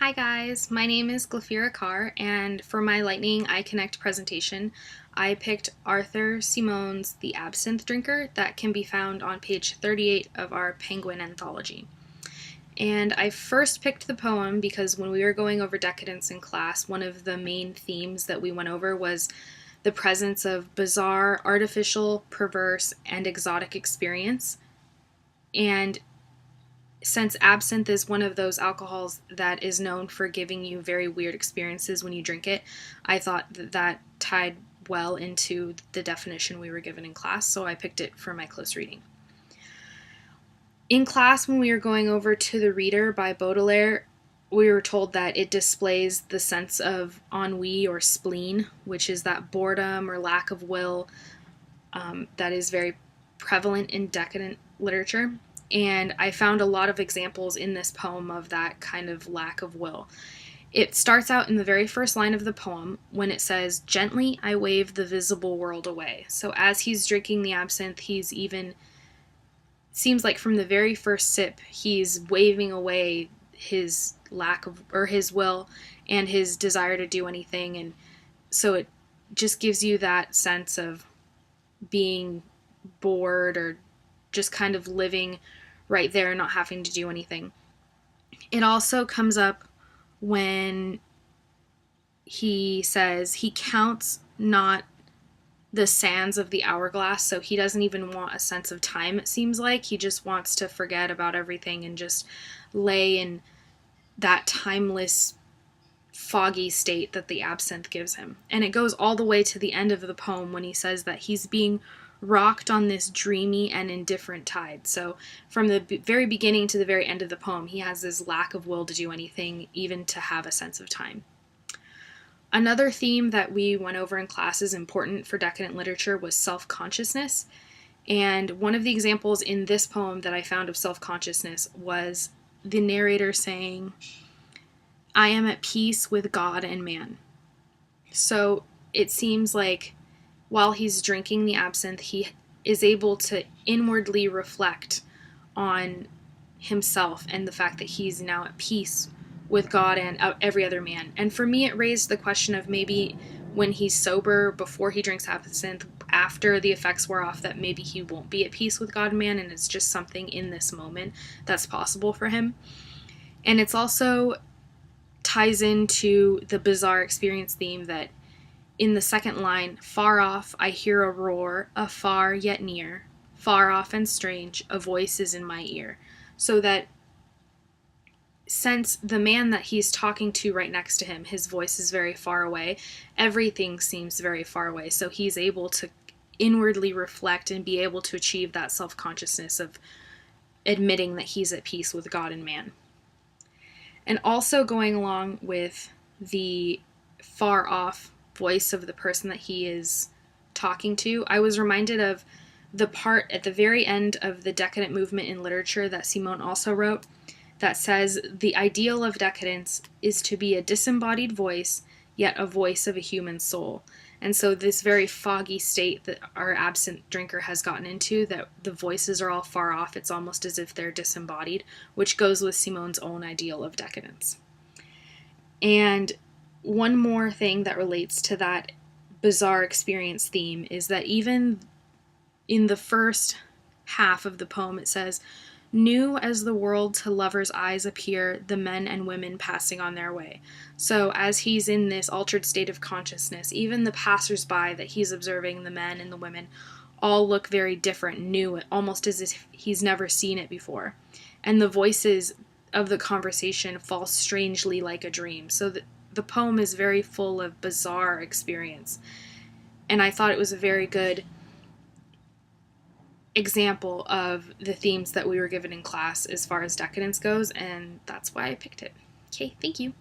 Hi guys, my name is Glafira Carr, and for my Lightning iConnect presentation, I picked Arthur Symons' The Absinthe Drinker that can be found on page 38 of our Penguin anthology. And I first picked the poem because when we were going over decadence in class, one of the main themes that we went over was the presence of bizarre, artificial, perverse, and exotic experience. And since absinthe is one of those alcohols that is known for giving you very weird experiences when you drink it, I thought that tied well into the definition we were given in class, so I picked it for my close reading. In class, when we were going over to The Reader by Baudelaire, we were told that it displays the sense of ennui or spleen, which is that boredom or lack of will that is very prevalent in decadent literature. And I found a lot of examples in this poem of that kind of lack of will. It starts out in the very first line of the poem when it says, "Gently I wave the visible world away." So as he's drinking the absinthe, seems like from the very first sip, he's waving away his lack of, or his will and his desire to do anything. And so it just gives you that sense of being bored or just kind of living right there and not having to do anything. It also comes up when he says he counts not the sands of the hourglass, so he doesn't even want a sense of time, it seems like. He just wants to forget about everything and just lay in that timeless, foggy state that the absinthe gives him. And it goes all the way to the end of the poem when he says that he's being rocked on this dreamy and indifferent tide. So from the very beginning to the very end of the poem, he has this lack of will to do anything, even to have a sense of time. Another theme that we went over in class is important for decadent literature was self-consciousness. And one of the examples in this poem that I found of self-consciousness was the narrator saying, "I am at peace with God and man." So it seems like while he's drinking the absinthe, he is able to inwardly reflect on himself and the fact that he's now at peace with God and every other man. And for me, it raised the question of maybe when he's sober, before he drinks absinthe, after the effects wear off, that maybe he won't be at peace with God and man, and it's just something in this moment that's possible for him. And it's also ties into the bizarre experience theme that in the second line, "Far off I hear a roar, afar yet near, far off and strange, a voice is in my ear." So that since the man that he's talking to right next to him, his voice is very far away, everything seems very far away. So he's able to inwardly reflect and be able to achieve that self-consciousness of admitting that he's at peace with God and man. And also going along with the far off voice of the person that he is talking to, I was reminded of the part at the very end of the decadent movement in literature that Symons also wrote that says, "The ideal of decadence is to be a disembodied voice, yet a voice of a human soul." And so this very foggy state that our absinthe drinker has gotten into, that the voices are all far off, it's almost as if they're disembodied, which goes with Symons' own ideal of decadence. And one more thing that relates to that bizarre experience theme is that even in the first half of the poem, it says, "New as the world to lovers' eyes appear, the men and women passing on their way." So as he's in this altered state of consciousness, even the passers-by that he's observing, the men and the women, all look very different, new, almost as if he's never seen it before. And the voices of the conversation fall strangely like a dream. So the poem is very full of bizarre experience. And I thought it was a very good example of the themes that we were given in class as far as decadence goes, and that's why I picked it. Okay, thank you.